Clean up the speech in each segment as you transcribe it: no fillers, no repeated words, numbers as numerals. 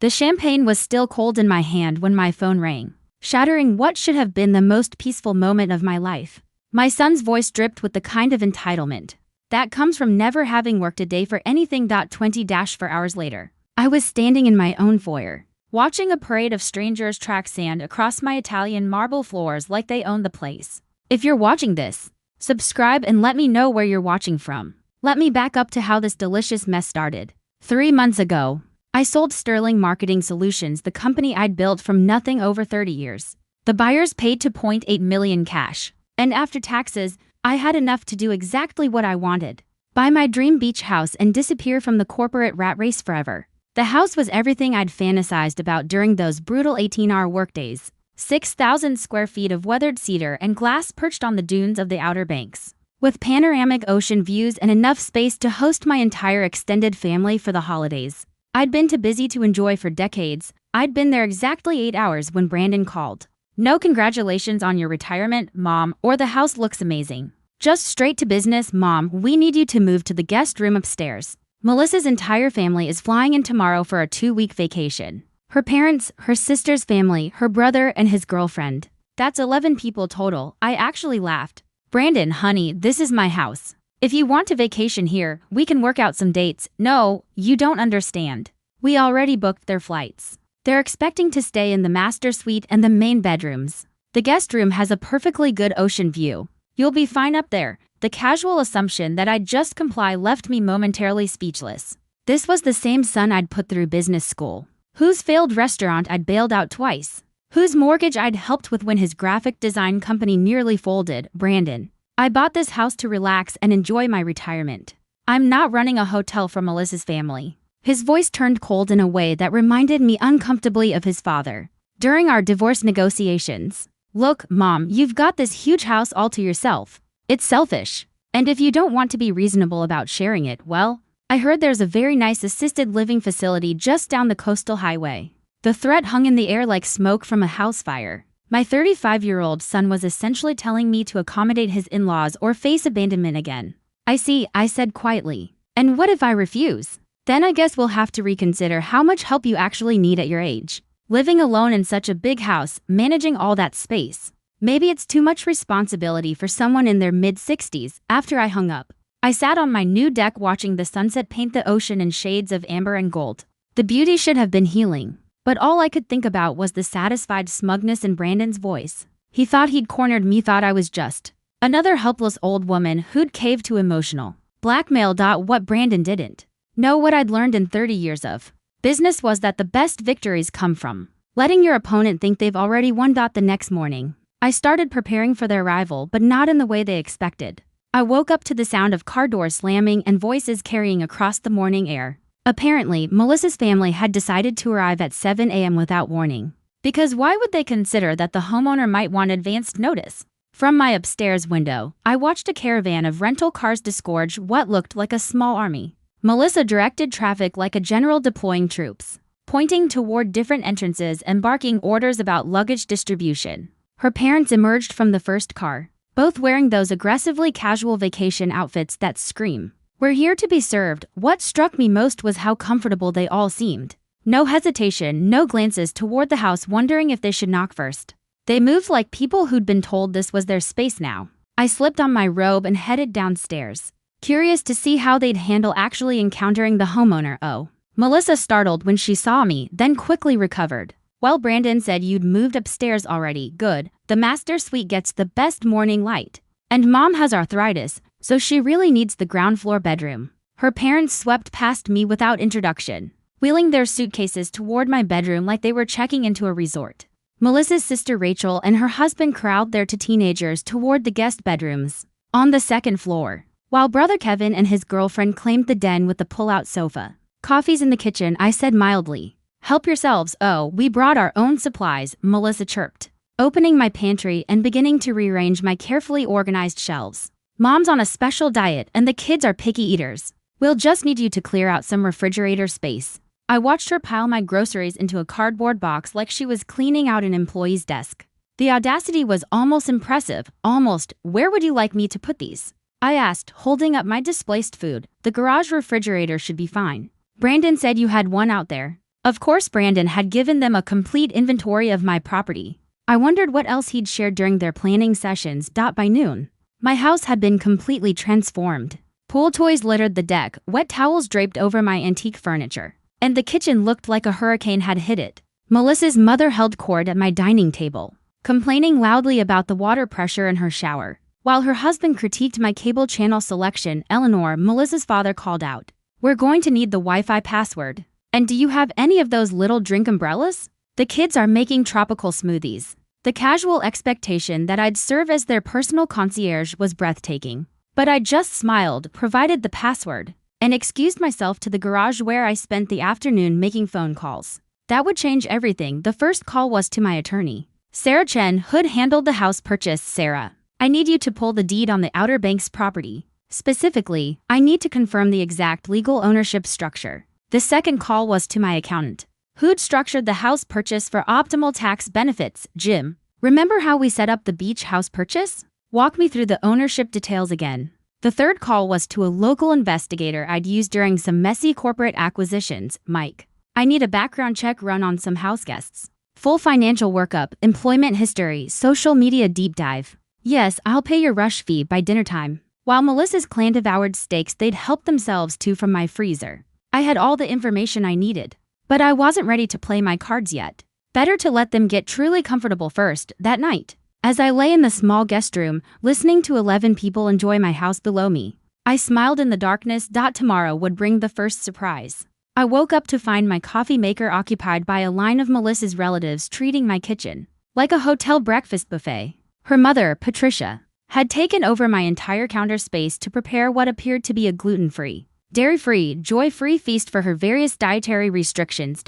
The champagne was still cold in my hand when my phone rang, shattering what should have been the most peaceful moment of my life. My son's voice dripped with the kind of entitlement that comes from never having worked a day for anything. 20-4 hours later, I was standing in my own foyer, watching a parade of strangers track sand across my Italian marble floors like they owned the place. If you're watching this, subscribe and let me know where you're watching from. Let me back up to how this delicious mess started. 3 months ago, I sold Sterling Marketing Solutions, the company I'd built from nothing over 30 years. The buyers paid $2.8 million cash, and after taxes, I had enough to do exactly what I wanted: buy my dream beach house and disappear from the corporate rat race forever. The house was everything I'd fantasized about during those brutal 18-hour workdays. 6,000 square feet of weathered cedar and glass perched on the dunes of the Outer Banks, with panoramic ocean views and enough space to host my entire extended family for the holidays. I'd been too busy to enjoy for decades. I'd been there exactly 8 hours when Brandon called. No congratulations on your retirement, Mom, or the house looks amazing. Just straight to business, Mom, we need you to move to the guest room upstairs. Melissa's entire family is flying in tomorrow for a 2-week vacation. Her parents, her sister's family, her brother, and his girlfriend. That's 11 people total. I actually laughed. Brandon, honey, this is my house. If you want to vacation here, we can work out some dates. No, you don't understand. We already booked their flights. They're expecting to stay in the master suite and the main bedrooms. The guest room has a perfectly good ocean view. You'll be fine up there. The casual assumption that I'd just comply left me momentarily speechless. This was the same son I'd put through business school, whose failed restaurant I'd bailed out twice, whose mortgage I'd helped with when his graphic design company nearly folded. Brandon, I bought this house to relax and enjoy my retirement. I'm not running a hotel for Melissa's family. His voice turned cold in a way that reminded me uncomfortably of his father during our divorce negotiations. Look, Mom, you've got this huge house all to yourself. It's selfish. And if you don't want to be reasonable about sharing it, well, I heard there's a very nice assisted living facility just down the coastal highway. The threat hung in the air like smoke from a house fire. My 35-year-old son was essentially telling me to accommodate his in-laws or face abandonment again. I see, I said quietly. And what if I refuse? Then I guess we'll have to reconsider how much help you actually need at your age. Living alone in such a big house, managing all that space. Maybe it's too much responsibility for someone in their mid-60s. After I hung up, I sat on my new deck watching the sunset paint the ocean in shades of amber and gold. The beauty should have been healing, but all I could think about was the satisfied smugness in Brandon's voice. He thought he'd cornered me, thought I was just another helpless old woman who'd caved to emotional blackmail. What Brandon didn't know, what I'd learned in 30 years of business, was that the best victories come from letting your opponent think they've already won. The next morning, I started preparing for their arrival, but not in the way they expected. I woke up to the sound of car doors slamming and voices carrying across the morning air. Apparently, Melissa's family had decided to arrive at 7 a.m. without warning. Because why would they consider that the homeowner might want advanced notice? From my upstairs window, I watched a caravan of rental cars disgorge what looked like a small army. Melissa directed traffic like a general deploying troops, pointing toward different entrances and barking orders about luggage distribution. Her parents emerged from the first car, both wearing those aggressively casual vacation outfits that scream, "We're here to be served." What struck me most was how comfortable they all seemed. No hesitation, no glances toward the house wondering if they should knock first. They moved like people who'd been told this was their space now. I slipped on my robe and headed downstairs, curious to see how they'd handle actually encountering the homeowner. Oh. Melissa startled when she saw me, then quickly recovered. Well, Brandon said you'd moved upstairs already. Good. The master suite gets the best morning light. And Mom has arthritis, so she really needs the ground floor bedroom. Her parents swept past me without introduction, wheeling their suitcases toward my bedroom like they were checking into a resort. Melissa's sister Rachel and her husband crowded their two teenagers toward the guest bedrooms on the second floor, while brother Kevin and his girlfriend claimed the den with the pull-out sofa. Coffee's in the kitchen, I said mildly. Help yourselves. Oh, we brought our own supplies, Melissa chirped, opening my pantry and beginning to rearrange my carefully organized shelves. Mom's on a special diet and the kids are picky eaters. We'll just need you to clear out some refrigerator space. I watched her pile my groceries into a cardboard box like she was cleaning out an employee's desk. The audacity was almost impressive. Almost. Where would you like me to put these? I asked, holding up my displaced food. The garage refrigerator should be fine. Brandon said you had one out there. Of course, Brandon had given them a complete inventory of my property. I wondered what else he'd shared during their planning sessions. By noon, my house had been completely transformed. Pool toys littered the deck, wet towels draped over my antique furniture, and the kitchen looked like a hurricane had hit it. Melissa's mother held court at my dining table, complaining loudly about the water pressure in her shower, while her husband critiqued my cable channel selection. Eleanor, Melissa's father, called out, "We're going to need the Wi-Fi password. And do you have any of those little drink umbrellas? The kids are making tropical smoothies." The casual expectation that I'd serve as their personal concierge was breathtaking. But I just smiled, provided the password, and excused myself to the garage where I spent the afternoon making phone calls. That would change everything. The first call was to my attorney, Sarah Chen, who'd handled the house purchase. "Sarah, I need you to pull the deed on the Outer Banks property. Specifically, I need to confirm the exact legal ownership structure." The second call was to my accountant, who'd structured the house purchase for optimal tax benefits. "Jim, remember how we set up the beach house purchase? Walk me through the ownership details again." The third call was to a local investigator I'd used during some messy corporate acquisitions. "Mike, I need a background check run on some house guests. Full financial workup, employment history, social media deep dive." "Yes, I'll pay your rush fee by dinner time." While Melissa's clan devoured steaks they'd helped themselves to from my freezer, I had all the information I needed. But I wasn't ready to play my cards yet. Better to let them get truly comfortable first. That night, as I lay in the small guest room, listening to 11 people enjoy my house below me, I smiled in the darkness. Tomorrow would bring the first surprise. I woke up to find my coffee maker occupied by a line of Melissa's relatives treating my kitchen like a hotel breakfast buffet. Her mother, Patricia, had taken over my entire counter space to prepare what appeared to be a gluten-free, dairy-free, joy-free feast for her various dietary restrictions.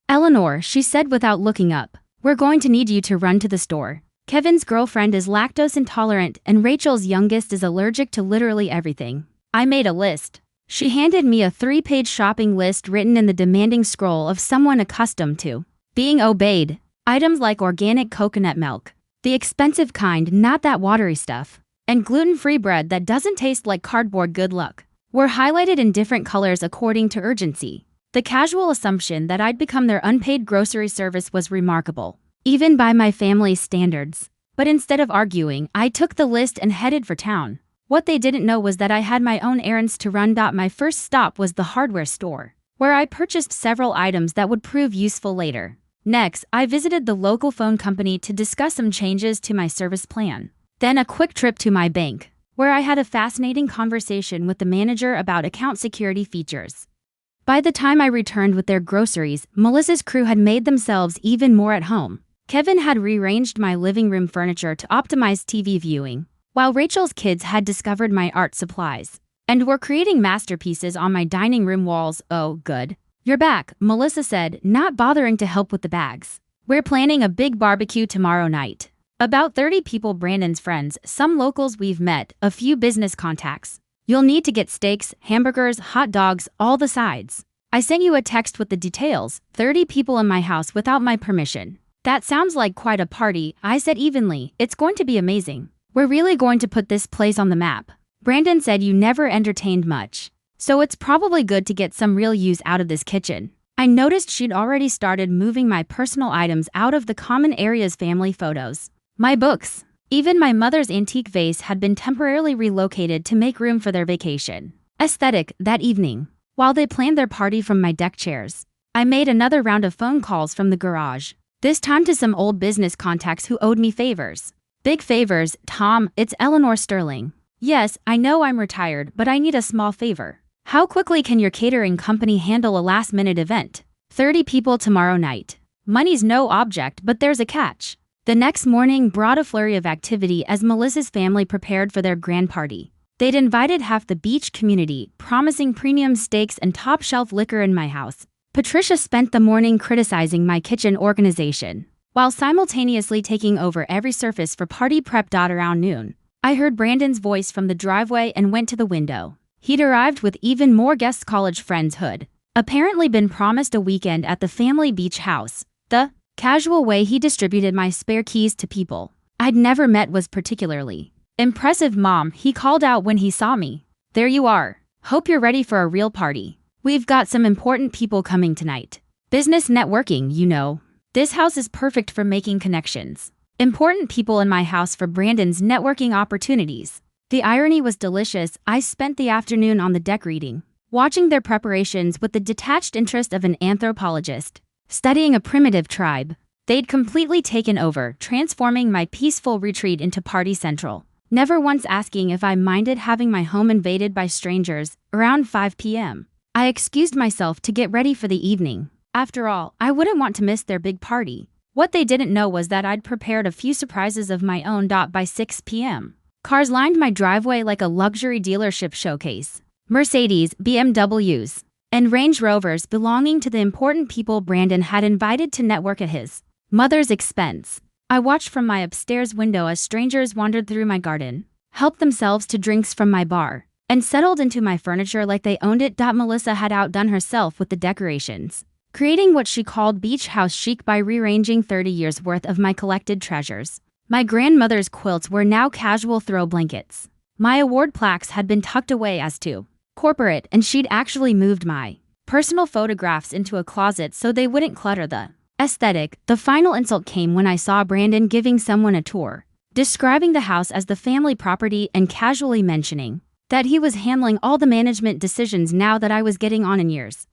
"Eleanor," she said without looking up, "we're going to need you to run to the store. Kevin's girlfriend is lactose intolerant and Rachel's youngest is allergic to literally everything." I made a list. She handed me a 3-page shopping list written in the demanding scroll of someone accustomed to being obeyed. Items like organic coconut milk, the expensive kind, not that watery stuff, and gluten-free bread that doesn't taste like cardboard. Good luck, were highlighted in different colors according to urgency. The casual assumption that I'd become their unpaid grocery service was remarkable, even by my family's standards. But instead of arguing, I took the list and headed for town. What they didn't know was that I had my own errands to run. My first stop was the hardware store, where I purchased several items that would prove useful later. Next, I visited the local phone company to discuss some changes to my service plan. Then a quick trip to my bank, where I had a fascinating conversation with the manager about account security features. By the time I returned with their groceries, Melissa's crew had made themselves even more at home. Kevin had rearranged my living room furniture to optimize TV viewing, while Rachel's kids had discovered my art supplies and were creating masterpieces on my dining room walls. "Oh, good. You're back," Melissa said, not bothering to help with the bags. "We're planning a big barbecue tomorrow night. About 30 people, Brandon's friends, some locals we've met, a few business contacts. You'll need to get steaks, hamburgers, hot dogs, all the sides. I sent you a text with the details. 30 people in my house without my permission." "That sounds like quite a party," I said evenly. "It's going to be amazing. We're really going to put this place on the map. Brandon said you never entertained much, so it's probably good to get some real use out of this kitchen." I noticed she'd already started moving my personal items out of the common areas. Family photos, my books, even my mother's antique vase had been temporarily relocated to make room for their vacation aesthetic. That evening, while they planned their party from my deck chairs, I made another round of phone calls from the garage, this time to some old business contacts who owed me favors. "Big favors, Tom, it's Eleanor Sterling." "Yes, I know I'm retired, but I need a small favor. How quickly can your catering company handle a last-minute event? 30 people tomorrow night. Money's no object, but there's a catch." The next morning brought a flurry of activity as Melissa's family prepared for their grand party. They'd invited half the beach community, promising premium steaks and top-shelf liquor in my house. Patricia spent the morning criticizing my kitchen organization, while simultaneously taking over every surface for party prep. Around noon, I heard Brandon's voice from the driveway and went to the window. He'd arrived with even more guests. College friends who'd apparently been promised a weekend at the family beach house. The casual way he distributed my spare keys to people I'd never met was particularly impressive. "Mom," he called out when he saw me. "There you are. Hope you're ready for a real party. We've got some important people coming tonight." Business networking, you know. This house is perfect for making connections. Important people in my house for Brandon's networking opportunities. The irony was delicious. I spent the afternoon on the deck reading, watching their preparations with the detached interest of an anthropologist, studying a primitive tribe. They'd completely taken over, transforming my peaceful retreat into party central, never once asking if I minded having my home invaded by strangers. Around 5 p.m., I excused myself to get ready for the evening. After all, I wouldn't want to miss their big party. What they didn't know was that I'd prepared a few surprises of my own. By 6 p.m., cars lined my driveway like a luxury dealership showcase. Mercedes, BMWs, and Range Rovers belonging to the important people Brandon had invited to network at his mother's expense. I watched from my upstairs window as strangers wandered through my garden, helped themselves to drinks from my bar, and settled into my furniture like they owned it. Melissa had outdone herself with the decorations, creating what she called beach house chic by rearranging 30 years' worth of my collected treasures. My grandmother's quilts were now casual throw blankets. My award plaques had been tucked away as too corporate, and she'd actually moved my personal photographs into a closet so they wouldn't clutter the aesthetic. The final insult came when I saw Brandon giving someone a tour, describing the house as the family property and casually mentioning that he was handling all the management decisions now that I was getting on in years.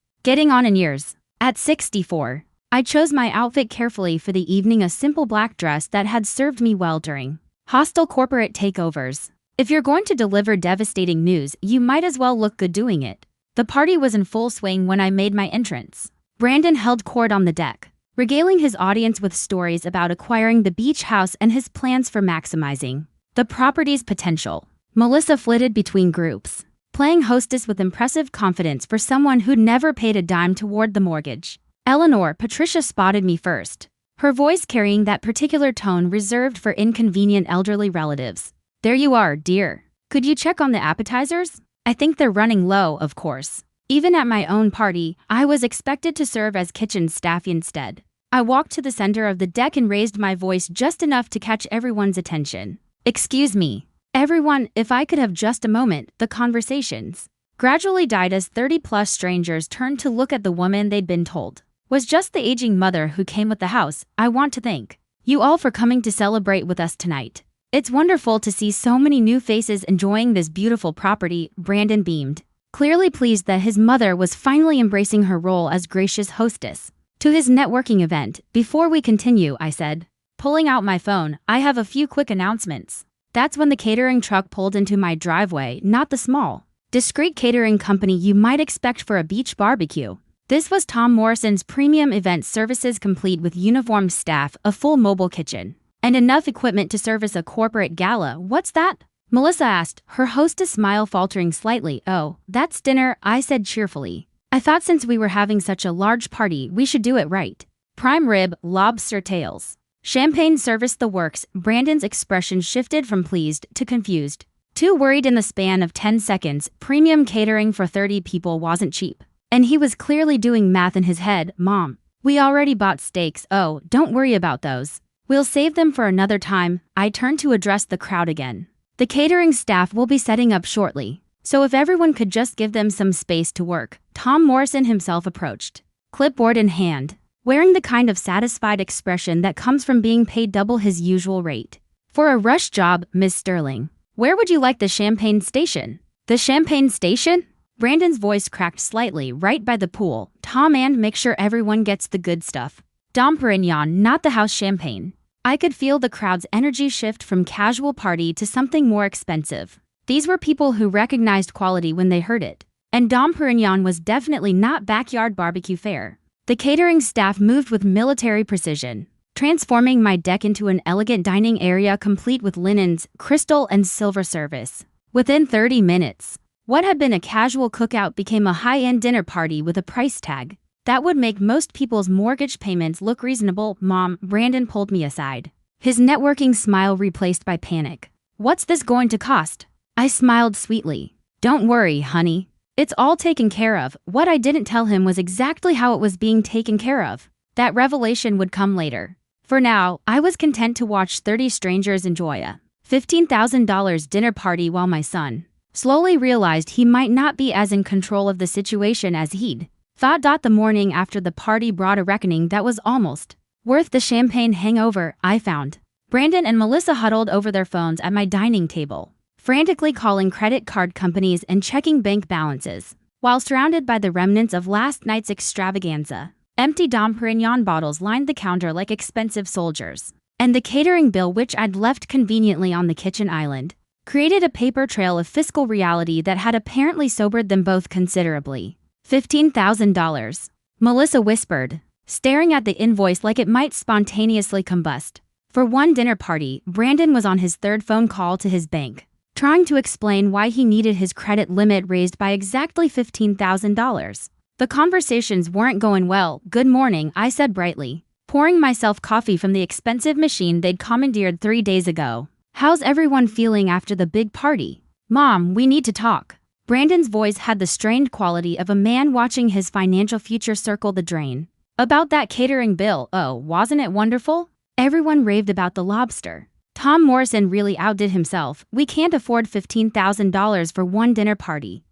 At 64, I chose my outfit carefully for the evening, a simple black dress that had served me well during hostile corporate takeovers. If you're going to deliver devastating news, you might as well look good doing it. The party was in full swing when I made my entrance. Brandon held court on the deck, regaling his audience with stories about acquiring the beach house and his plans for maximizing the property's potential. Melissa flitted between groups, playing hostess with impressive confidence for someone who'd never paid a dime toward the mortgage. Patricia spotted me first, her voice carrying that particular tone reserved for inconvenient elderly relatives. "There you are, dear. Could you check on the appetizers? I think they're running low." Of course, even at my own party, I was expected to serve as kitchen staff instead. I walked to the center of the deck and raised my voice just enough to catch everyone's attention. "Excuse me, everyone, if I could have just a moment." The conversations gradually died as 30-plus strangers turned to look at the woman they'd been told was just the aging mother who came with the house. "I want to thank you all for coming to celebrate with us tonight. It's wonderful to see so many new faces enjoying this beautiful property." Brandon beamed, clearly pleased that his mother was finally embracing her role as gracious hostess to his networking event. "Before we continue," I said, pulling out my phone, "I have a few quick announcements." That's when the catering truck pulled into my driveway, not the small, discreet catering company you might expect for a beach barbecue. This was Tom Morrison's premium event services, complete with uniformed staff, a full mobile kitchen, and enough equipment to service a corporate gala. "What's that?" Melissa asked, her hostess smile faltering slightly. "Oh, that's dinner," I said cheerfully. "I thought since we were having such a large party, we should do it right. Prime rib, lobster tails, champagne service, the works." Brandon's expression shifted from pleased to confused. Too worried in the span of 10 seconds. Premium catering for 30 people wasn't cheap, and he was clearly doing math in his head. "Mom, we already bought steaks." "Oh, don't worry about those. We'll save them for another time." I turned to address the crowd again. "The catering staff will be setting up shortly, so if everyone could just give them some space to work." Tom Morrison himself approached, clipboard in hand, wearing the kind of satisfied expression that comes from being paid double his usual rate for a rush job. "Miss Sterling, where would you like the champagne station?" "The champagne station?" Brandon's voice cracked slightly. "Right by the pool, Tom, and make sure everyone gets the good stuff. Dom Perignon, not the house champagne." I could feel the crowd's energy shift from casual party to something more expensive. These were people who recognized quality when they heard it, and Dom Perignon was definitely not backyard barbecue fare. The catering staff moved with military precision, transforming my deck into an elegant dining area complete with linens, crystal, and silver service. Within 30 minutes, what had been a casual cookout became a high-end dinner party with a price tag that would make most people's mortgage payments look reasonable. "Mom," Brandon pulled me aside, his networking smile replaced by panic. "What's this going to cost?" I smiled sweetly. "Don't worry, honey. It's all taken care of." What I didn't tell him was exactly how it was being taken care of. That revelation would come later. For now, I was content to watch 30 strangers enjoy a $15,000 dinner party while my son slowly realized he might not be as in control of the situation as he'd The morning after the party brought a reckoning that was almost worth the champagne hangover. I found Brandon and Melissa huddled over their phones at my dining table, frantically calling credit card companies and checking bank balances, while surrounded by the remnants of last night's extravaganza. Empty Dom Perignon bottles lined the counter like expensive soldiers, and the catering bill, which I'd left conveniently on the kitchen island, created a paper trail of fiscal reality that had apparently sobered them both considerably. $15,000, Melissa whispered, staring at the invoice like it might spontaneously combust. For one dinner party, Brandon was on his third phone call to his bank, trying to explain why he needed his credit limit raised by exactly $15,000. The conversations weren't going well. "Good morning," I said brightly, pouring myself coffee from the expensive machine they'd commandeered 3 days ago. "How's everyone feeling after the big party?" "Mom, we need to talk." Brandon's voice had the strained quality of a man watching his financial future circle the drain. "About that catering bill. Oh, wasn't it wonderful? Everyone raved about the lobster. Tom Morrison really outdid himself. We can't afford $15,000 for one dinner party."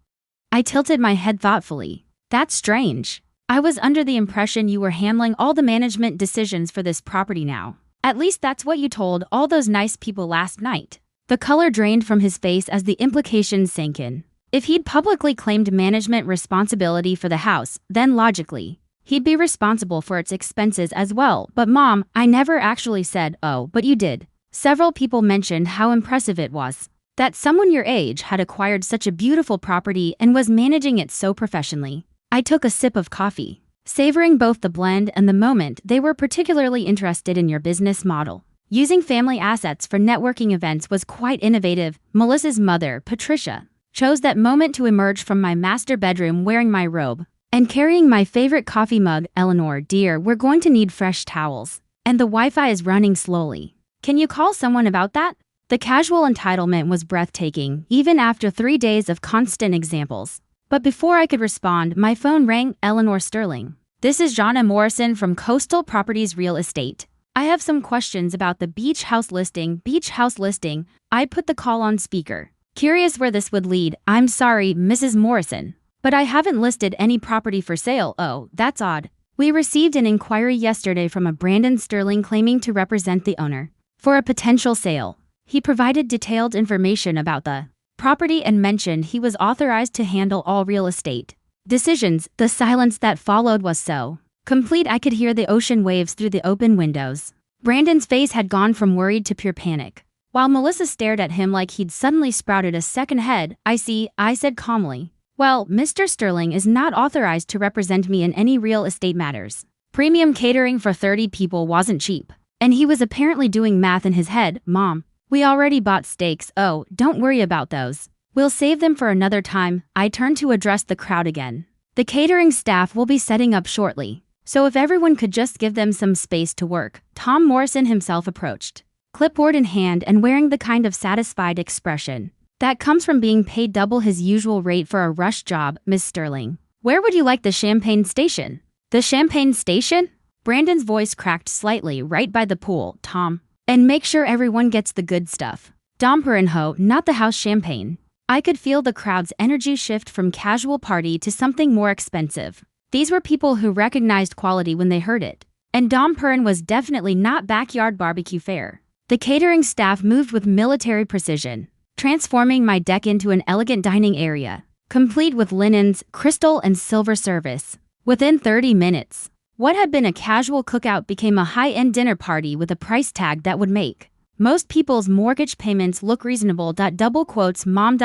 I tilted my head thoughtfully. "That's strange. I was under the impression you were handling all the management decisions for this property now. At least that's what you told all those nice people last night." The color drained from his face as the implications sank in. If he'd publicly claimed management responsibility for the house, then logically, he'd be responsible for its expenses as well. "But Mom, I never actually said." "Oh, but you did. Several people mentioned how impressive it was that someone your age had acquired such a beautiful property and was managing it so professionally." I took a sip of coffee, savoring both the blend and the moment. "They were particularly interested in your business model. Using family assets for networking events was quite innovative." Melissa's mother, Patricia, chose that moment to emerge from my master bedroom wearing my robe and carrying my favorite coffee mug. "Eleanor, dear, we're going to need fresh towels, and the Wi-Fi is running slowly. Can you call someone about that?" The casual entitlement was breathtaking, even after 3 days of constant examples. But before I could respond, my phone rang. "Eleanor Sterling. This is Jonna Morrison from Coastal Properties Real Estate. I have some questions about the beach house listing." "Beach house listing?" I put the call on speaker, curious where this would lead. "I'm sorry, Mrs. Morrison, but I haven't listed any property for sale." "Oh, that's odd. We received an inquiry yesterday from a Brandon Sterling claiming to represent the owner for a potential sale." He provided detailed information about the property and mentioned he was authorized to handle all real estate decisions. The silence that followed was so complete I could hear the ocean waves through the open windows. Brandon's face had gone from worried to pure panic, while Melissa stared at him like he'd suddenly sprouted a second head. "I see," I said calmly. "Well, Mr. Sterling is not authorized to represent me in any real estate matters. Premium catering for 30 people wasn't cheap." And he was apparently doing math in his head. "Mom, we already bought steaks." "Oh, don't worry about those. We'll save them for another time." I turned to address the crowd again. "The catering staff will be setting up shortly, so if everyone could just give them some space to work." Tom Morrison himself approached, clipboard in hand and wearing the kind of satisfied expression that comes from being paid double his usual rate for a rush job. "Miss Sterling, where would you like the champagne station?" "The champagne station?" Brandon's voice cracked slightly. "Right by the pool, Tom. And make sure everyone gets the good stuff. Dom Perignon, not the house champagne." I could feel the crowd's energy shift from casual party to something more expensive. These were people who recognized quality when they heard it. And Dom Perignon was definitely not backyard barbecue fare. The catering staff moved with military precision, transforming my deck into an elegant dining area, complete with linens, crystal, and silver service. Within 30 minutes, what had been a casual cookout became a high-end dinner party with a price tag that would make most people's mortgage payments look reasonable. "Mom."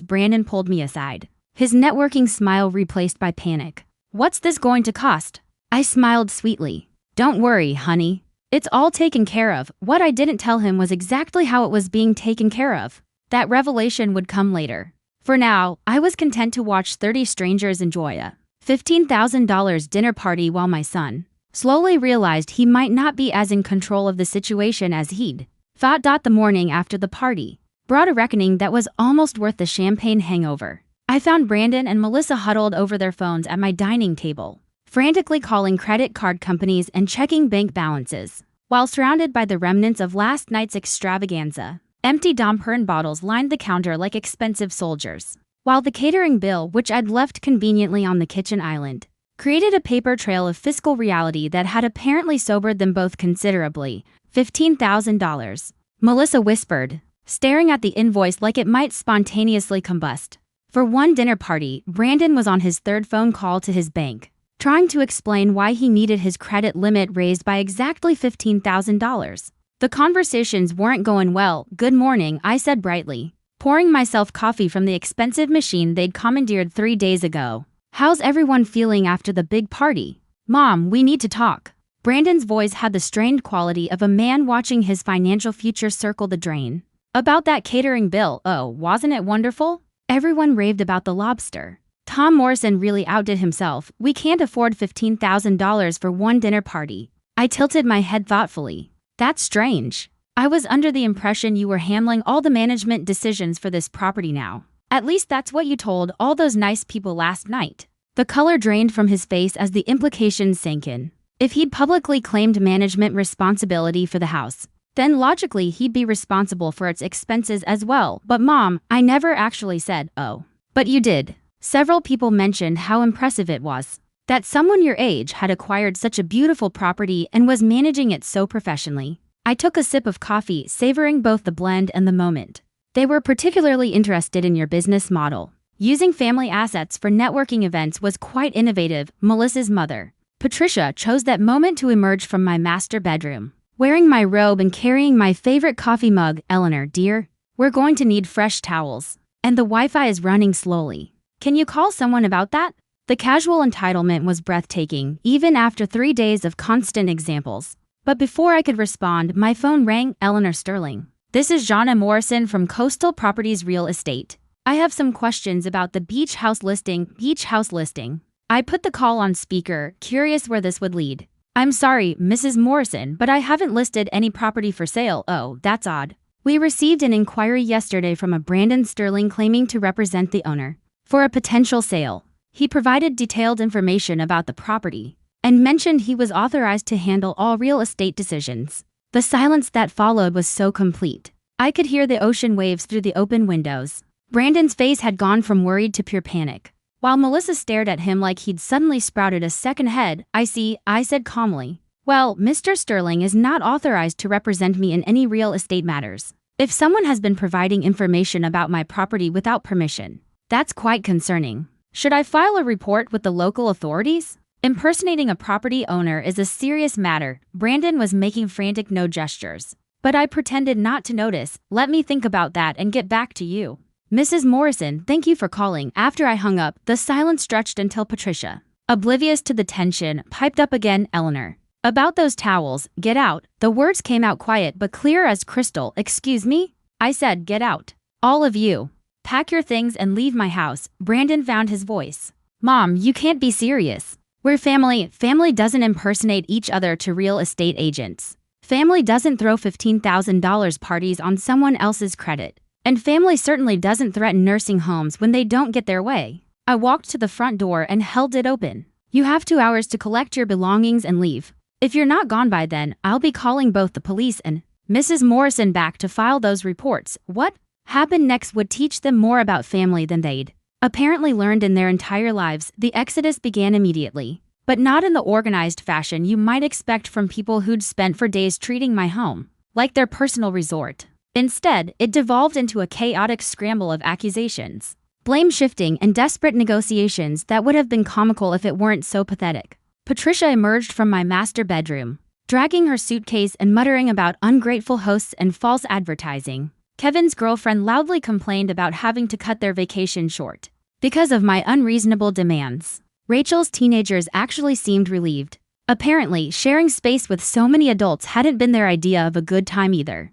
Brandon pulled me aside, his networking smile replaced by panic. "What's this going to cost?" I smiled sweetly. "Don't worry, honey. It's all taken care of." What I didn't tell him was exactly how it was being taken care of. That revelation would come later. For now, I was content to watch 30 strangers enjoy a $15,000 dinner party while my son slowly realized he might not be as in control of the situation as he'd thought. The morning after the party brought a reckoning that was almost worth the champagne hangover. I found Brandon and Melissa huddled over their phones at my dining table, frantically calling credit card companies and checking bank balances, while surrounded by the remnants of last night's extravaganza. Empty Dom Perignon bottles lined the counter like expensive soldiers, while the catering bill, which I'd left conveniently on the kitchen island, created a paper trail of fiscal reality that had apparently sobered them both considerably. $15,000. Melissa whispered, staring at the invoice like it might spontaneously combust. For one dinner party, Brandon was on his third phone call to his bank, trying to explain why he needed his credit limit raised by exactly $15,000. The conversations weren't going well. "Good morning," I said brightly, pouring myself coffee from the expensive machine they'd commandeered 3 days ago. "How's everyone feeling after the big party?" "Mom, we need to talk." Brandon's voice had the strained quality of a man watching his financial future circle the drain. "About that catering bill. Oh, wasn't it wonderful? Everyone raved about the lobster. Tom Morrison really outdid himself. We can't afford $15,000 for one dinner party." I tilted my head thoughtfully. "That's strange. I was under the impression you were handling all the management decisions for this property now. At least that's what you told all those nice people last night." The color drained from his face as the implications sank in. If he'd publicly claimed management responsibility for the house, then logically he'd be responsible for its expenses as well. "But Mom, I never actually said." "Oh. But you did." Several people mentioned how impressive it was that someone your age had acquired such a beautiful property and was managing it so professionally. I took a sip of coffee, savoring both the blend and the moment. "They were particularly interested in your business model. Using family assets for networking events was quite innovative." Melissa's mother, Patricia, chose that moment to emerge from my master bedroom, wearing my robe and carrying my favorite coffee mug. "Eleanor, dear, we're going to need fresh towels. And the Wi-Fi is running slowly. Can you call someone about that?" The casual entitlement was breathtaking, even after 3 days of constant examples. But before I could respond, my phone rang. "Eleanor Sterling. This is Jonna Morrison from Coastal Properties Real Estate. I have some questions about the beach house listing." "Beach house listing?" I put the call on speaker, curious where this would lead. "I'm sorry, Mrs. Morrison, but I haven't listed any property for sale." "Oh, that's odd. We received an inquiry yesterday from a Brandon Sterling claiming to represent the owner for a potential sale. He provided detailed information about the property and mentioned he was authorized to handle all real estate decisions." The silence that followed was so complete. I could hear the ocean waves through the open windows. Brandon's face had gone from worried to pure panic, while Melissa stared at him like he'd suddenly sprouted a second head. "I see," I said calmly. "Well, Mr. Sterling is not authorized to represent me in any real estate matters. If someone has been providing information about my property without permission, that's quite concerning. Should I file a report with the local authorities?" Impersonating a property owner is a serious matter. Brandon was making frantic no gestures, but I pretended not to notice. "Let me think about that and get back to you." "Mrs. Morrison, thank you for calling." After I hung up, the silence stretched until Patricia, oblivious to the tension, piped up again. "Eleanor, about those towels, get out." The words came out quiet but clear as crystal. "Excuse me?" I said, "Get out. All of you. Pack your things and leave my house." Brandon found his voice. "Mom, you can't be serious. We're family." Family doesn't impersonate each other to real estate agents. Family doesn't throw $15,000 parties on someone else's credit. And family certainly doesn't threaten nursing homes when they don't get their way. I walked to the front door and held it open. "You have 2 hours to collect your belongings and leave. If you're not gone by then, I'll be calling both the police and Mrs. Morrison back to file those reports." What happened next would teach them more about family than they'd apparently learned in their entire lives. The exodus began immediately, but not in the organized fashion you might expect from people who'd spent for days treating my home like their personal resort. Instead, it devolved into a chaotic scramble of accusations, blame shifting, and desperate negotiations that would have been comical if it weren't so pathetic. Patricia emerged from my master bedroom, dragging her suitcase and muttering about ungrateful hosts and false advertising. Kevin's girlfriend loudly complained about having to cut their vacation short because of my unreasonable demands. Rachel's teenagers actually seemed relieved. Apparently, sharing space with so many adults hadn't been their idea of a good time either.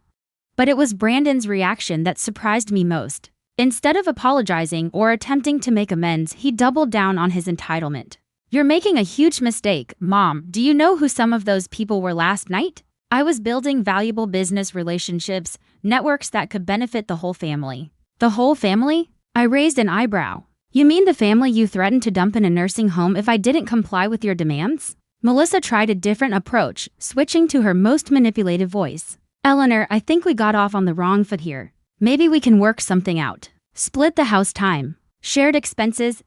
But it was Brandon's reaction that surprised me most. Instead of apologizing or attempting to make amends, he doubled down on his entitlement. "You're making a huge mistake, Mom. Do you know who some of those people were last night? I was building valuable business relationships, networks that could benefit the whole family." "The whole family?" I raised an eyebrow. "You mean the family you threatened to dump in a nursing home if I didn't comply with your demands?" Melissa tried a different approach, switching to her most manipulative voice. "Eleanor, I think we got off on the wrong foot here. Maybe we can work something out. Split the house time. Shared expenses,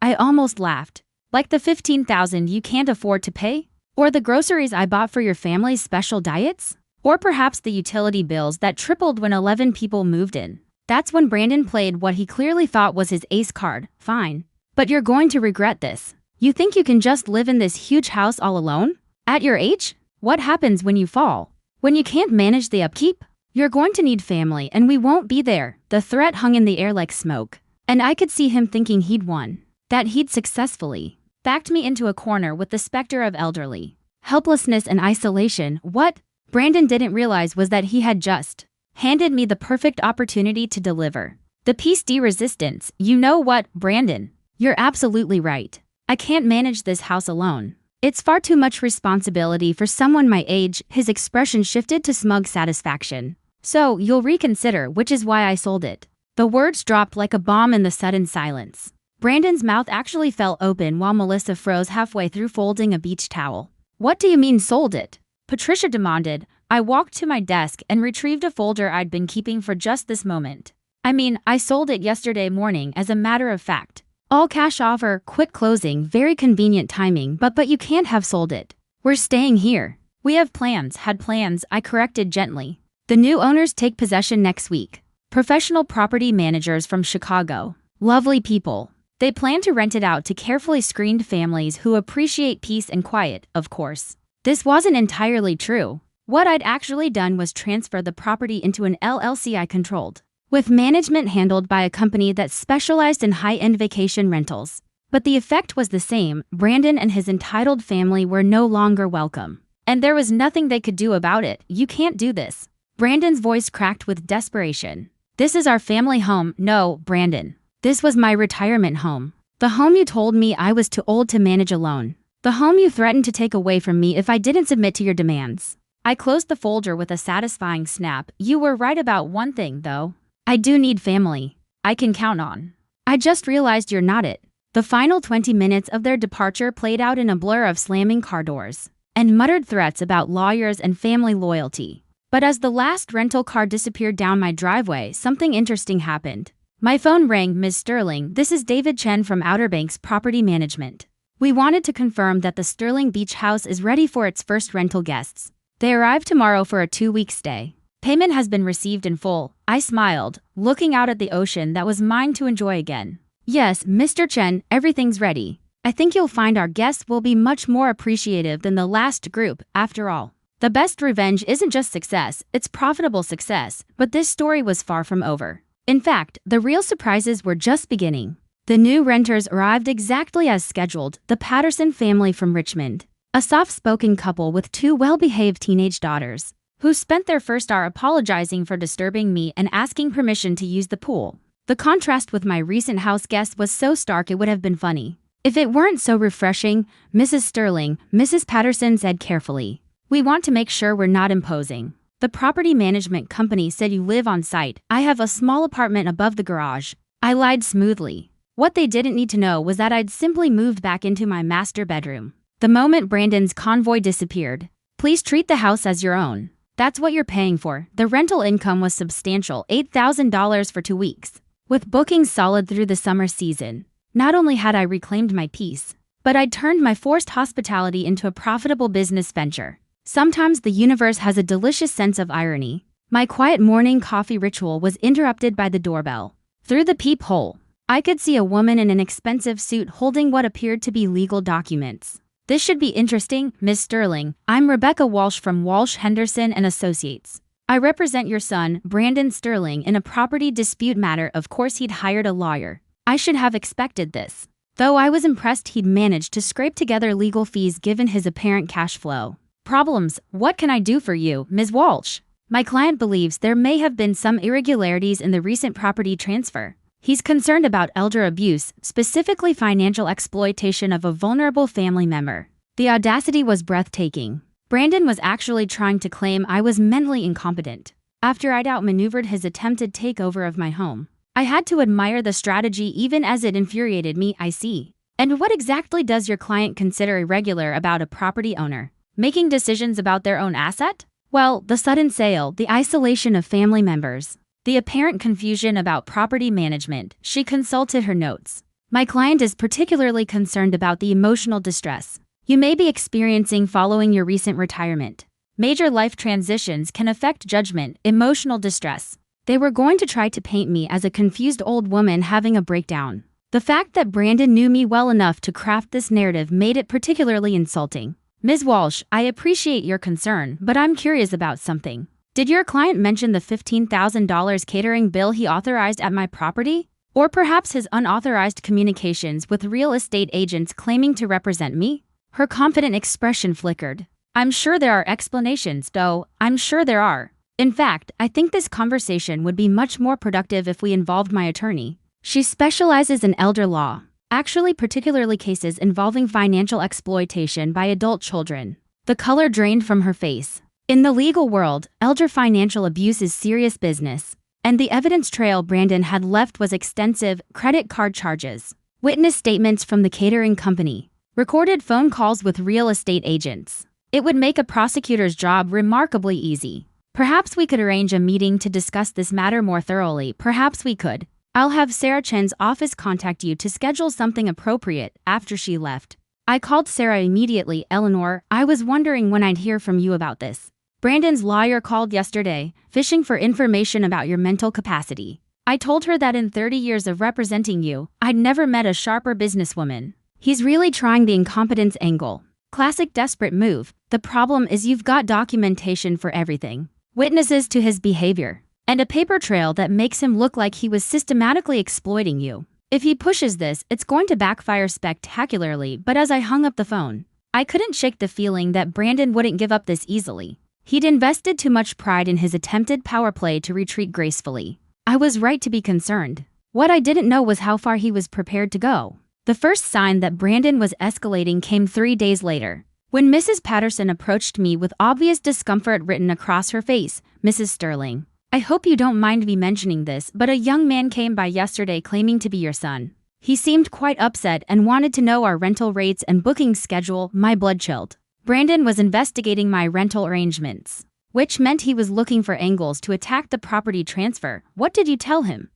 I almost laughed. Like the $15,000 you can't afford to pay? Or the groceries I bought for your family's special diets? Or perhaps the utility bills that tripled when 11 people moved in. That's when Brandon played what he clearly thought was his ace card. Fine. But you're going to regret this. You think you can just live in this huge house all alone? At your age? What happens when you fall? When you can't manage the upkeep? You're going to need family and we won't be there. The threat hung in the air like smoke. And I could see him thinking he'd won. That he'd successfully backed me into a corner with the specter of elderly helplessness and isolation. What Brandon didn't realize was that he had just handed me the perfect opportunity to deliver the piece de resistance. You know what, Brandon? You're absolutely right. I can't manage this house alone. It's far too much responsibility for someone my age. His expression shifted to smug satisfaction. So, you'll reconsider, which is why I sold it. The words dropped like a bomb in the sudden silence. Brandon's mouth actually fell open while Melissa froze halfway through folding a beach towel. What do you mean sold it? Patricia demanded. I walked to my desk and retrieved a folder I'd been keeping for just this moment. I mean, I sold it yesterday morning as a matter of fact. All cash offer, quick closing, very convenient timing, but you can't have sold it. We're staying here. We have plans, had plans, I corrected gently. The new owners take possession next week. Professional property managers from Chicago. Lovely people. They plan to rent it out to carefully screened families who appreciate peace and quiet, of course. This wasn't entirely true. What I'd actually done was transfer the property into an LLC I controlled, with management handled by a company that specialized in high-end vacation rentals. But the effect was the same. Brandon and his entitled family were no longer welcome. And there was nothing they could do about it. You can't do this. Brandon's voice cracked with desperation. This is our family home. No, Brandon. This was my retirement home. The home you told me I was too old to manage alone. The home you threatened to take away from me if I didn't submit to your demands. I closed the folder with a satisfying snap. You were right about one thing, though. I do need family. I can count on. I just realized you're not it. The final 20 minutes of their departure played out in a blur of slamming car doors and muttered threats about lawyers and family loyalty. But as the last rental car disappeared down my driveway, something interesting happened. My phone rang. Ms. Sterling, this is David Chen from Outer Banks Property Management. We wanted to confirm that the Sterling Beach House is ready for its first rental guests. They arrive tomorrow for a 2-week stay. Payment has been received in full. I smiled, looking out at the ocean that was mine to enjoy again. Yes, Mr. Chen, everything's ready. I think you'll find our guests will be much more appreciative than the last group, after all. The best revenge isn't just success, it's profitable success, but this story was far from over. In fact, the real surprises were just beginning. The new renters arrived exactly as scheduled, the Patterson family from Richmond, a soft-spoken couple with 2 well-behaved teenage daughters, who spent their first hour apologizing for disturbing me and asking permission to use the pool. The contrast with my recent house guests was so stark it would have been funny if it weren't so refreshing. Mrs. Sterling, Mrs. Patterson said carefully. We want to make sure we're not imposing. The property management company said you live on site. I have a small apartment above the garage. I lied smoothly. What they didn't need to know was that I'd simply moved back into my master bedroom the moment Brandon's convoy disappeared. Please treat the house as your own. That's what you're paying for. The rental income was substantial, $8,000 for 2 weeks. With bookings solid through the summer season, not only had I reclaimed my peace, but I'd turned my forced hospitality into a profitable business venture. Sometimes the universe has a delicious sense of irony. My quiet morning coffee ritual was interrupted by the doorbell. Through the peephole, I could see a woman in an expensive suit holding what appeared to be legal documents. This should be interesting, Ms. Sterling. I'm Rebecca Walsh from Walsh Henderson and Associates. I represent your son, Brandon Sterling, in a property dispute matter. Of course he'd hired a lawyer. I should have expected this. Though I was impressed he'd managed to scrape together legal fees given his apparent cash flow. Problems. What can I do for you, Ms. Walsh? My client believes there may have been some irregularities in the recent property transfer. He's concerned about elder abuse, specifically financial exploitation of a vulnerable family member. The audacity was breathtaking. Brandon was actually trying to claim I was mentally incompetent after I'd outmaneuvered his attempted takeover of my home. I had to admire the strategy even as it infuriated me. I see. And what exactly does your client consider irregular about a property owner making decisions about their own asset? Well, the sudden sale, the isolation of family members, The apparent confusion about property management, she consulted her notes. My client is particularly concerned about the emotional distress you may be experiencing following your recent retirement. Major life transitions can affect judgment, emotional distress. They were going to try to paint me as a confused old woman having a breakdown. The fact that Brandon knew me well enough to craft this narrative made it particularly insulting. Ms. Walsh, I appreciate your concern, but I'm curious about something. Did your client mention the $15,000 catering bill he authorized at my property? Or perhaps his unauthorized communications with real estate agents claiming to represent me? Her confident expression flickered. I'm sure there are explanations, though. I'm sure there are. In fact, I think this conversation would be much more productive if we involved my attorney. She specializes in elder law, actually particularly cases involving financial exploitation by adult children. The color drained from her face. In the legal world, elder financial abuse is serious business, and the evidence trail Brandon had left was extensive: credit card charges, witness statements from the catering company, recorded phone calls with real estate agents. It would make a prosecutor's job remarkably easy. Perhaps we could arrange a meeting to discuss this matter more thoroughly. Perhaps we could. I'll have Sarah Chen's office contact you to schedule something appropriate. After she left, I called Sarah immediately. Eleanor, I was wondering when I'd hear from you about this. Brandon's lawyer called yesterday, fishing for information about your mental capacity. I told her that in 30 years of representing you, I'd never met a sharper businesswoman. He's really trying the incompetence angle. Classic desperate move. The problem is you've got documentation for everything, witnesses to his behavior, and a paper trail that makes him look like he was systematically exploiting you. If he pushes this, it's going to backfire spectacularly. But as I hung up the phone, I couldn't shake the feeling that Brandon wouldn't give up this easily. He'd invested too much pride in his attempted power play to retreat gracefully. I was right to be concerned. What I didn't know was how far he was prepared to go. The first sign that Brandon was escalating came 3 days later, when Mrs. Patterson approached me with obvious discomfort written across her face. Mrs. Sterling, I hope you don't mind me mentioning this, but a young man came by yesterday claiming to be your son. He seemed quite upset and wanted to know our rental rates and booking schedule. My blood chilled. Brandon was investigating my rental arrangements, which meant he was looking for angles to attack the property transfer. What did you tell him?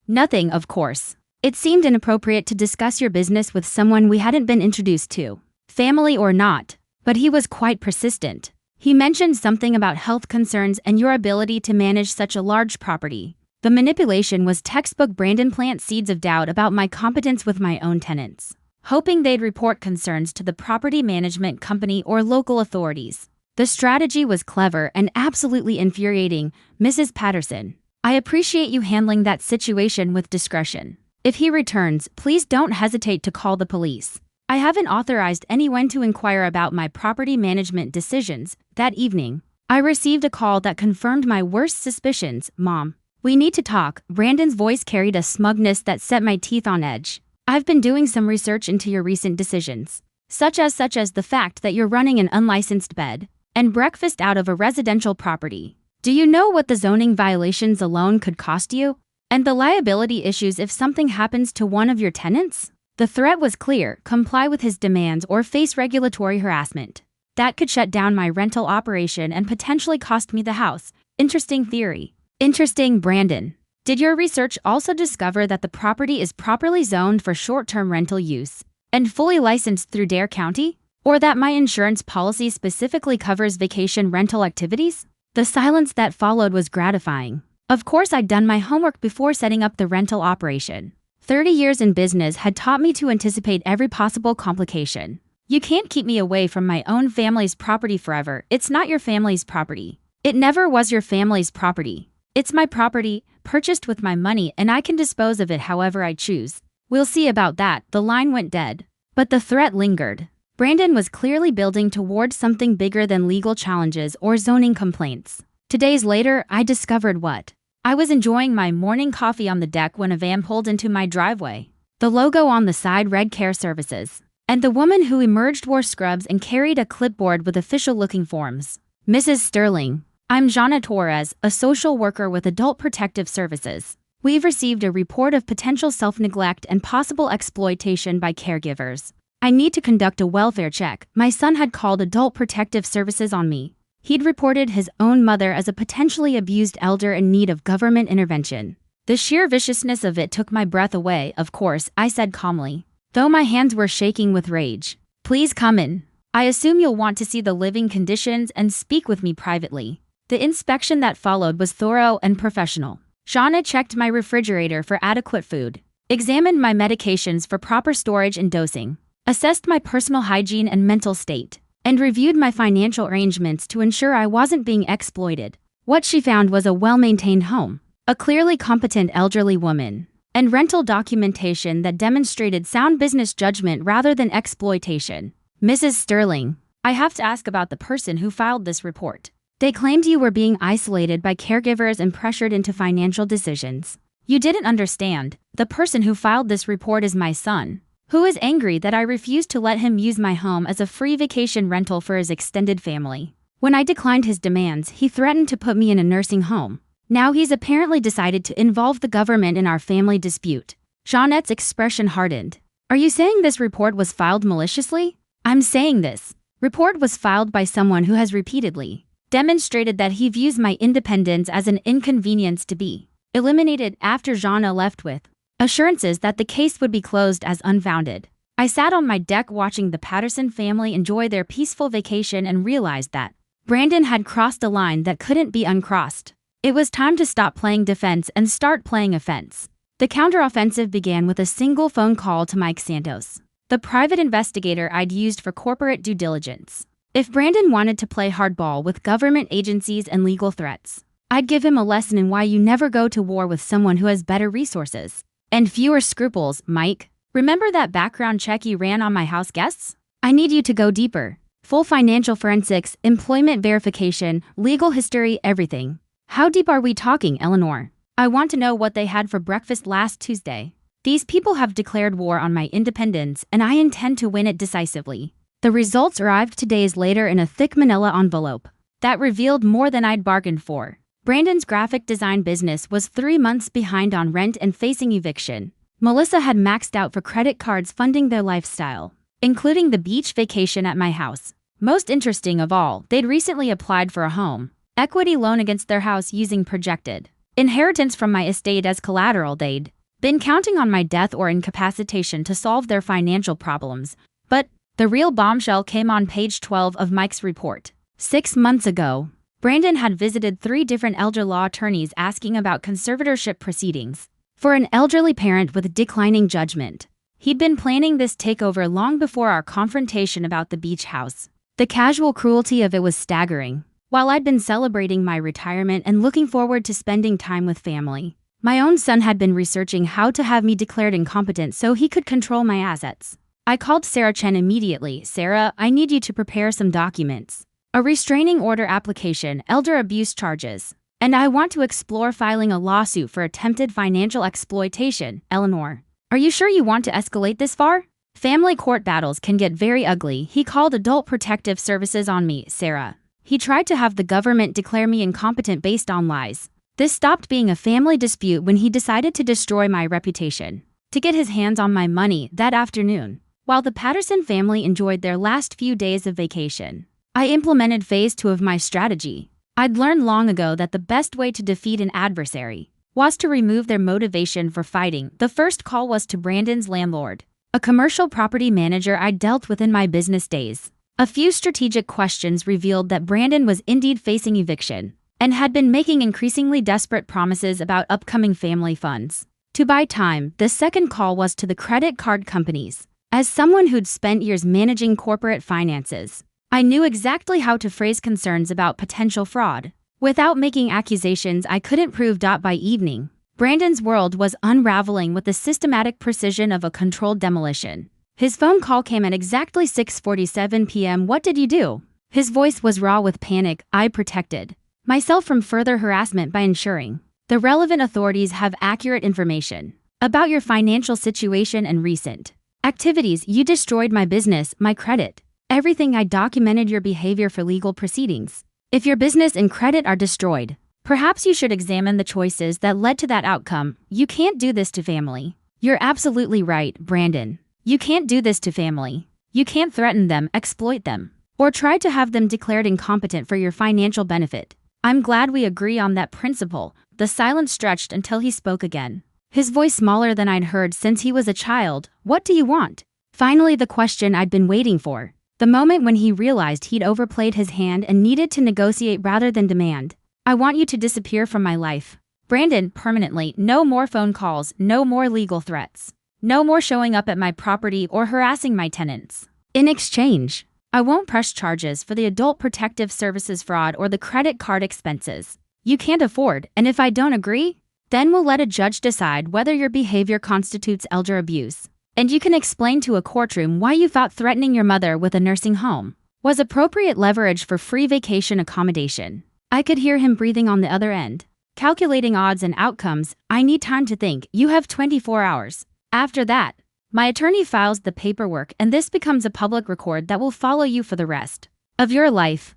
Nothing, of course. It seemed inappropriate to discuss your business with someone we hadn't been introduced to, family or not, but he was quite persistent. He mentioned something about health concerns and your ability to manage such a large property. The manipulation was textbook. Brandon plant seeds of doubt about my competence with my own tenants, hoping they'd report concerns to the property management company or local authorities. The strategy was clever and absolutely infuriating. Mrs. Patterson, I appreciate you handling that situation with discretion. If he returns, please don't hesitate to call the police. I haven't authorized anyone to inquire about my property management decisions. That evening, I received a call that confirmed my worst suspicions. Mom, we need to talk. Brandon's voice carried a smugness that set my teeth on edge. I've been doing some research into your recent decisions, such as the fact that you're running an unlicensed bed and breakfast out of a residential property. Do you know what the zoning violations alone could cost you? And the liability issues if something happens to one of your tenants? The threat was clear: comply with his demands or face regulatory harassment. That could shut down my rental operation and potentially cost me the house. Interesting theory. Interesting. Brandon, did your research also discover that the property is properly zoned for short-term rental use and fully licensed through Dare County? Or that my insurance policy specifically covers vacation rental activities? The silence that followed was gratifying. Of course, I'd done my homework before setting up the rental operation. 30 years in business had taught me to anticipate every possible complication. You can't keep me away from my own family's property forever. It's not your family's property. It never was your family's property. It's my property, purchased with my money, and I can dispose of it however I choose. We'll see about that. The line went dead. But the threat lingered. Brandon was clearly building toward something bigger than legal challenges or zoning complaints. 2 days later, I discovered what. I was enjoying my morning coffee on the deck when a van pulled into my driveway. The logo on the side read Care Services, and the woman who emerged wore scrubs and carried a clipboard with official-looking forms. Mrs. Sterling, I'm Jana Torres, a social worker with Adult Protective Services. We've received a report of potential self-neglect and possible exploitation by caregivers. I need to conduct a welfare check. My son had called Adult Protective Services on me. He'd reported his own mother as a potentially abused elder in need of government intervention. The sheer viciousness of it took my breath away. Of course, I said calmly, though my hands were shaking with rage. Please come in. I assume you'll want to see the living conditions and speak with me privately. The inspection that followed was thorough and professional. Shauna checked my refrigerator for adequate food, examined my medications for proper storage and dosing, assessed my personal hygiene and mental state, and reviewed my financial arrangements to ensure I wasn't being exploited. What she found was a well-maintained home, a clearly competent elderly woman, and rental documentation that demonstrated sound business judgment rather than exploitation. Mrs. Sterling, I have to ask about the person who filed this report. They claimed you were being isolated by caregivers and pressured into financial decisions. You didn't understand. The person who filed this report is my son, who is angry that I refused to let him use my home as a free vacation rental for his extended family. When I declined his demands, he threatened to put me in a nursing home. Now he's apparently decided to involve the government in our family dispute. Jeanette's expression hardened. Are you saying this report was filed maliciously? I'm saying this report was filed by someone who has repeatedly demonstrated that he views my independence as an inconvenience to be eliminated. After Jeanette left with assurances that the case would be closed as unfounded, I sat on my deck watching the Patterson family enjoy their peaceful vacation and realized that Brandon had crossed a line that couldn't be uncrossed. It was time to stop playing defense and start playing offense. The counteroffensive began with a single phone call to Mike Santos, the private investigator I'd used for corporate due diligence. If Brandon wanted to play hardball with government agencies and legal threats, I'd give him a lesson in why you never go to war with someone who has better resources and fewer scruples. Mike, remember that background check you ran on my house guests? I need you to go deeper. Full financial forensics, employment verification, legal history, everything. How deep are we talking, Eleanor? I want to know what they had for breakfast last Tuesday. These people have declared war on my independence, and I intend to win it decisively. The results arrived 2 days later in a thick manila envelope that revealed more than I'd bargained for. Brandon's graphic design business was 3 months behind on rent and facing eviction. Melissa had maxed out for credit cards funding their lifestyle, including the beach vacation at my house. Most interesting of all, they'd recently applied for a home equity loan against their house using projected inheritance from my estate as collateral. They'd been counting on my death or incapacitation to solve their financial problems. But the real bombshell came on page 12 of Mike's report. 6 months ago, Brandon had visited 3 different elder law attorneys asking about conservatorship proceedings for an elderly parent with declining judgment. He'd been planning this takeover long before our confrontation about the beach house. The casual cruelty of it was staggering. While I'd been celebrating my retirement and looking forward to spending time with family, my own son had been researching how to have me declared incompetent so he could control my assets. I called Sarah Chen immediately. Sarah, I need you to prepare some documents. A restraining order application, elder abuse charges, and I want to explore filing a lawsuit for attempted financial exploitation. Eleanor, are you sure you want to escalate this far? Family court battles can get very ugly. He called Adult Protective Services on me, Sarah. He tried to have the government declare me incompetent based on lies. This stopped being a family dispute when he decided to destroy my reputation to get his hands on my money that afternoon. While the Patterson family enjoyed their last few days of vacation, I implemented phase 2 of my strategy. I'd learned long ago that the best way to defeat an adversary was to remove their motivation for fighting. The first call was to Brandon's landlord, a commercial property manager I'd dealt with in my business days. A few strategic questions revealed that Brandon was indeed facing eviction and had been making increasingly desperate promises about upcoming family funds to buy time. The second call was to the credit card companies. As someone who'd spent years managing corporate finances, I knew exactly how to phrase concerns about potential fraud without making accusations I couldn't prove. By evening, Brandon's world was unraveling with the systematic precision of a controlled demolition. His phone call came at exactly 6:47 p.m. What did you do? His voice was raw with panic. I protected myself from further harassment by ensuring the relevant authorities have accurate information about your financial situation and recent activities. You destroyed my business, my credit, everything. I documented your behavior for legal proceedings. If your business and credit are destroyed, perhaps you should examine the choices that led to that outcome. You can't do this to family. You're absolutely right, Brandon. You can't do this to family. You can't threaten them, exploit them, or try to have them declared incompetent for your financial benefit. I'm glad we agree on that principle. The silence stretched until he spoke again. His voice smaller than I'd heard since he was a child. What do you want? Finally, the question I'd been waiting for. The moment when he realized he'd overplayed his hand and needed to negotiate rather than demand. I want you to disappear from my life. Brandon, permanently. No more phone calls, no more legal threats. No more showing up at my property or harassing my tenants. In exchange, I won't press charges for the Adult Protective Services fraud or the credit card expenses you can't afford, and if I don't agree, then we'll let a judge decide whether your behavior constitutes elder abuse. And you can explain to a courtroom why you thought threatening your mother with a nursing home was appropriate leverage for free vacation accommodation. I could hear him breathing on the other end, calculating odds and outcomes. I need time to think. You have 24 hours. After that, my attorney files the paperwork and this becomes a public record that will follow you for the rest of your life.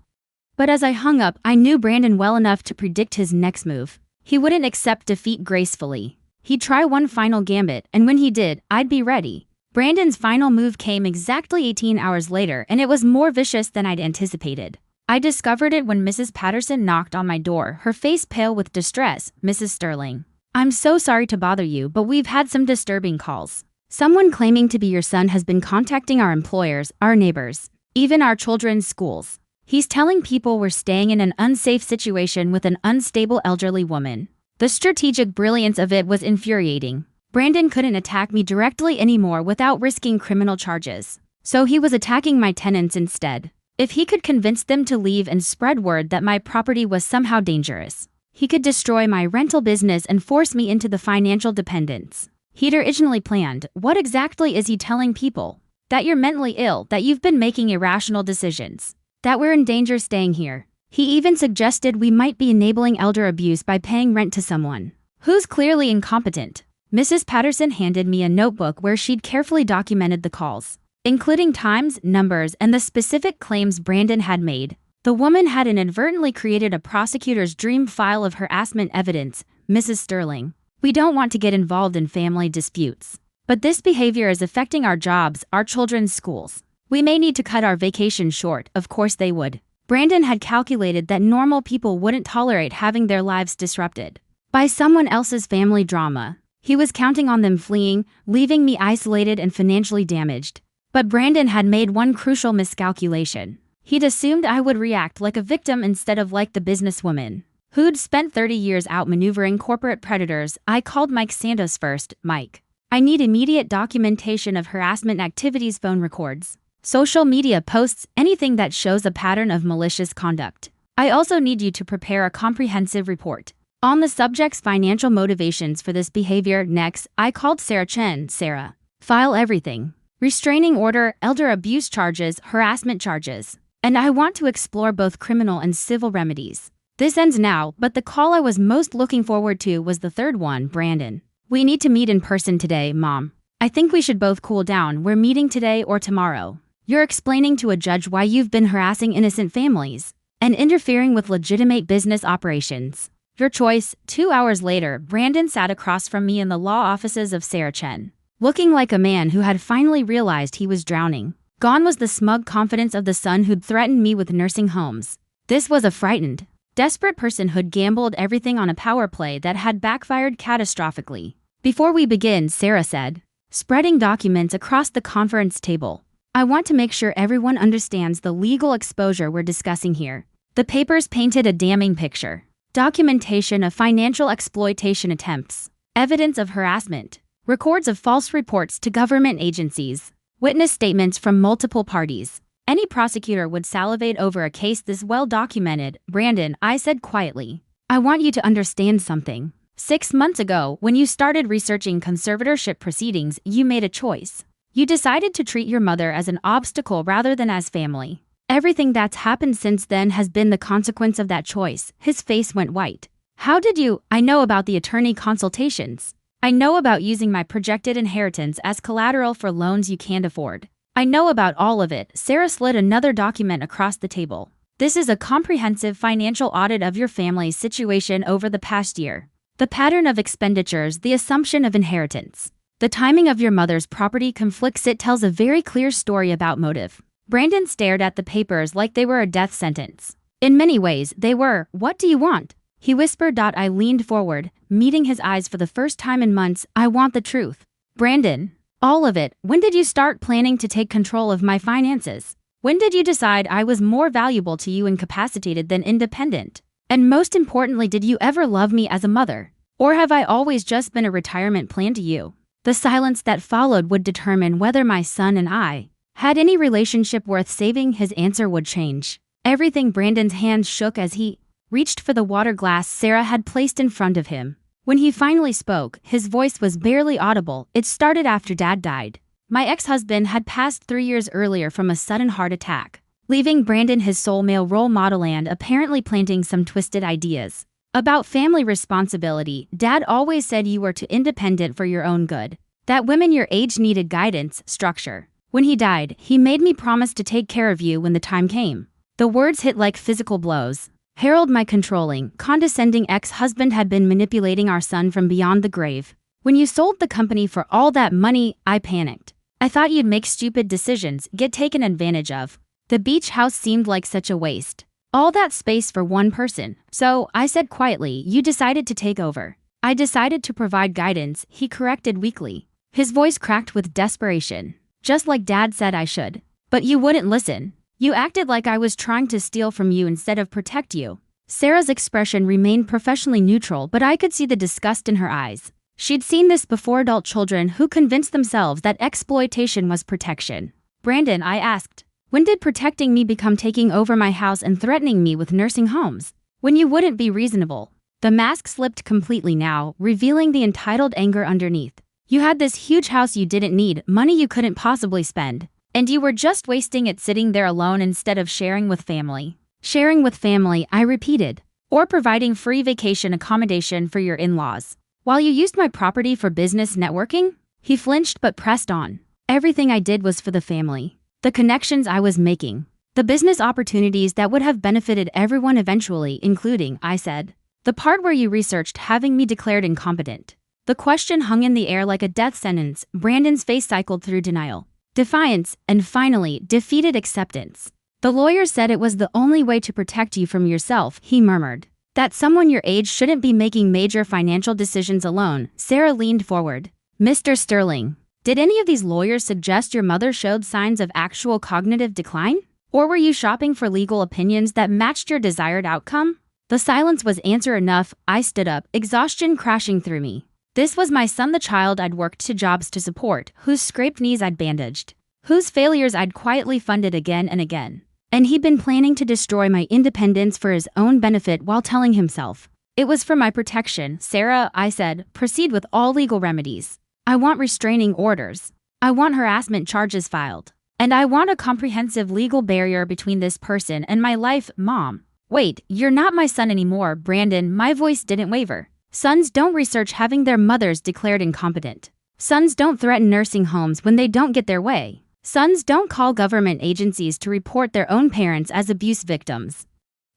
But as I hung up, I knew Brandon well enough to predict his next move. He wouldn't accept defeat gracefully. He'd try one final gambit, and when he did, I'd be ready. Brandon's final move came exactly 18 hours later, and it was more vicious than I'd anticipated. I discovered it when Mrs. Patterson knocked on my door, her face pale with distress. Mrs. Sterling, I'm so sorry to bother you, but we've had some disturbing calls. Someone claiming to be your son has been contacting our employers, our neighbors, even our children's schools. He's telling people we're staying in an unsafe situation with an unstable elderly woman. The strategic brilliance of it was infuriating. Brandon couldn't attack me directly anymore without risking criminal charges. So he was attacking my tenants instead. If he could convince them to leave and spread word that my property was somehow dangerous, he could destroy my rental business and force me into the financial dependence he'd originally planned. What exactly is he telling people? That you're mentally ill, that you've been making irrational decisions, that we're in danger staying here. He even suggested we might be enabling elder abuse by paying rent to someone who's clearly incompetent. Mrs. Patterson handed me a notebook where she'd carefully documented the calls, including times, numbers, and the specific claims Brandon had made. The woman had inadvertently created a prosecutor's dream file of harassment evidence. Mrs. Sterling, we don't want to get involved in family disputes, but this behavior is affecting our jobs, our children's schools. We may need to cut our vacation short. Of course they would. Brandon had calculated that normal people wouldn't tolerate having their lives disrupted by someone else's family drama. He was counting on them fleeing, leaving me isolated and financially damaged. But Brandon had made one crucial miscalculation. He'd assumed I would react like a victim instead of like the businesswoman who'd spent 30 years outmaneuvering corporate predators. I called Mike Santos first. Mike, I need immediate documentation of harassment activities, phone records, social media posts, anything that shows a pattern of malicious conduct. I also need you to prepare a comprehensive report on the subject's financial motivations for this behavior. Next, I called Sarah Chen. Sarah, file everything. Restraining order, elder abuse charges, harassment charges. And I want to explore both criminal and civil remedies. This ends now, but the call I was most looking forward to was the third one. Brandon, we need to meet in person today, Mom. I think we should both cool down. We're meeting today or tomorrow. You're explaining to a judge why you've been harassing innocent families and interfering with legitimate business operations. Your choice. 2 hours later, Brandon sat across from me in the law offices of Sarah Chen, looking like a man who had finally realized he was drowning. Gone was the smug confidence of the son who'd threatened me with nursing homes. This was a frightened, desperate person who'd gambled everything on a power play that had backfired catastrophically. Before we begin, Sarah said, spreading documents across the conference table, I want to make sure everyone understands the legal exposure we're discussing here. The papers painted a damning picture. Documentation of financial exploitation attempts, evidence of harassment, records of false reports to government agencies, witness statements from multiple parties. Any prosecutor would salivate over a case this well documented. Brandon, I said quietly, I want you to understand something. 6 months ago, when you started researching conservatorship proceedings, you made a choice. You decided to treat your mother as an obstacle rather than as family. Everything that's happened since then has been the consequence of that choice. His face went white. How did you? I know about the attorney consultations. I know about using my projected inheritance as collateral for loans you can't afford. I know about all of it. Sarah slid another document across the table. This is a comprehensive financial audit of your family's situation over the past year. The pattern of expenditures, the assumption of inheritance, the timing of your mother's property conflicts. It tells a very clear story about motive. Brandon stared at the papers like they were a death sentence. In many ways, they were. What do you want? He whispered. I leaned forward, meeting his eyes for the first time in months. I want the truth. Brandon. All of it. When did you start planning to take control of my finances? When did you decide I was more valuable to you incapacitated than independent? And most importantly, did you ever love me as a mother? Or have I always just been a retirement plan to you? The silence that followed would determine whether my son and I had any relationship worth saving. His answer would change everything. Brandon's hands shook as he reached for the water glass Sarah had placed in front of him. When he finally spoke, his voice was barely audible. It started after Dad died. My ex-husband had passed 3 years earlier from a sudden heart attack, leaving Brandon his sole male role model and apparently planting some twisted ideas about family responsibility. Dad always said you were too independent for your own good, that women your age needed guidance, structure. When he died, he made me promise to take care of you when the time came. The words hit like physical blows. Harold, my controlling, condescending ex-husband, had been manipulating our son from beyond the grave. When you sold the company for all that money, I panicked. I thought you'd make stupid decisions, get taken advantage of. The beach house seemed like such a waste. All that space for one person. So, I said quietly, you decided to take over. I decided to provide guidance, he corrected weakly. His voice cracked with desperation. Just like Dad said I should. But you wouldn't listen. You acted like I was trying to steal from you instead of protect you. Sarah's expression remained professionally neutral, but I could see the disgust in her eyes. She'd seen this before: adult children who convinced themselves that exploitation was protection. Brandon, I asked, when did protecting me become taking over my house and threatening me with nursing homes? When you wouldn't be reasonable. The mask slipped completely now, revealing the entitled anger underneath. You had this huge house you didn't need, money you couldn't possibly spend, and you were just wasting it sitting there alone instead of sharing with family. Sharing with family, I repeated. Or providing free vacation accommodation for your in-laws. While you used my property for business networking? He flinched but pressed on. Everything I did was for the family. The connections I was making. The business opportunities that would have benefited everyone eventually, including, I said, the part where you researched having me declared incompetent. The question hung in the air like a death sentence. Brandon's face cycled through denial, defiance, and finally, defeated acceptance. The lawyer said it was the only way to protect you from yourself, he murmured. That someone your age shouldn't be making major financial decisions alone. Sarah leaned forward. Mr. Sterling, did any of these lawyers suggest your mother showed signs of actual cognitive decline? Or were you shopping for legal opinions that matched your desired outcome? The silence was answer enough. I stood up, exhaustion crashing through me. This was my son, the child I'd worked 2 jobs to support, whose scraped knees I'd bandaged, whose failures I'd quietly funded again and again. And he'd been planning to destroy my independence for his own benefit while telling himself it was for my protection. Sarah, I said, proceed with all legal remedies. I want restraining orders. I want harassment charges filed. And I want a comprehensive legal barrier between this person and my life. Mom. Wait, you're not my son anymore, Brandon. My voice didn't waver. Sons don't research having their mothers declared incompetent. Sons don't threaten nursing homes when they don't get their way. Sons don't call government agencies to report their own parents as abuse victims.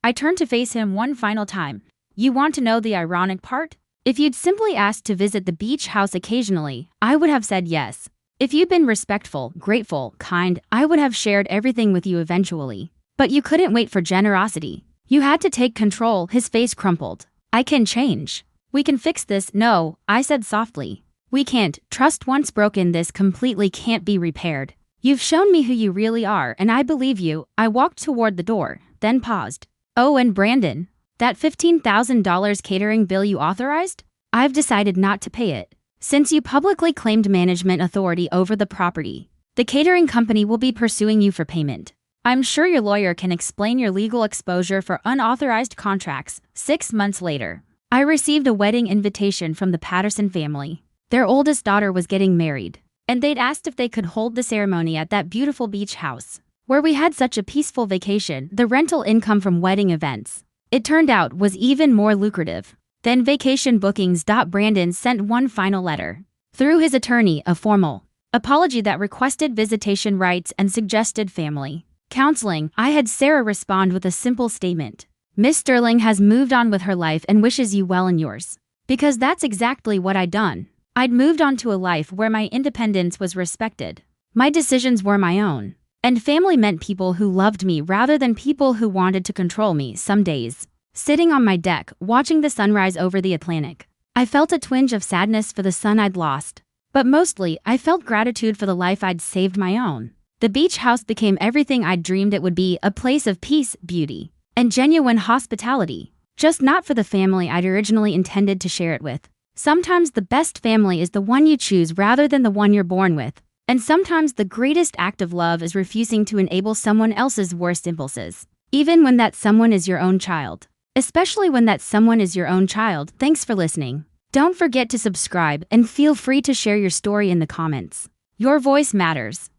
I turned to face him one final time. You want to know the ironic part? If you'd simply asked to visit the beach house occasionally, I would have said yes. If you'd been respectful, grateful, kind, I would have shared everything with you eventually. But you couldn't wait for generosity. You had to take control. His face crumpled. I can change. We can fix this. No, I said softly. We can't. Trust once broken, this completely can't be repaired. You've shown me who you really are, and I believe you. I walked toward the door, then paused. Oh, and Brandon, that $15,000 catering bill you authorized? I've decided not to pay it. Since you publicly claimed management authority over the property, the catering company will be pursuing you for payment. I'm sure your lawyer can explain your legal exposure for unauthorized contracts. 6 months later, I received a wedding invitation from the Patterson family. Their oldest daughter was getting married, and they'd asked if they could hold the ceremony at that beautiful beach house, where we had such a peaceful vacation. The rental income from wedding events, it turned out, was even more lucrative than vacation bookings. Brandon sent one final letter. Through his attorney, a formal apology that requested visitation rights and suggested family counseling. I had Sarah respond with a simple statement. Miss Sterling has moved on with her life and wishes you well in yours. Because that's exactly what I'd done. I'd moved on to a life where my independence was respected. My decisions were my own. And family meant people who loved me rather than people who wanted to control me. Some days, sitting on my deck, watching the sunrise over the Atlantic, I felt a twinge of sadness for the son I'd lost. But mostly, I felt gratitude for the life I'd saved my own. The beach house became everything I'd dreamed it would be, a place of peace, beauty, and genuine hospitality. Just not for the family I'd originally intended to share it with. Sometimes the best family is the one you choose rather than the one you're born with. And sometimes the greatest act of love is refusing to enable someone else's worst impulses, even when that someone is your own child. Especially when that someone is your own child. Thanks for listening. Don't forget to subscribe and feel free to share your story in the comments. Your voice matters.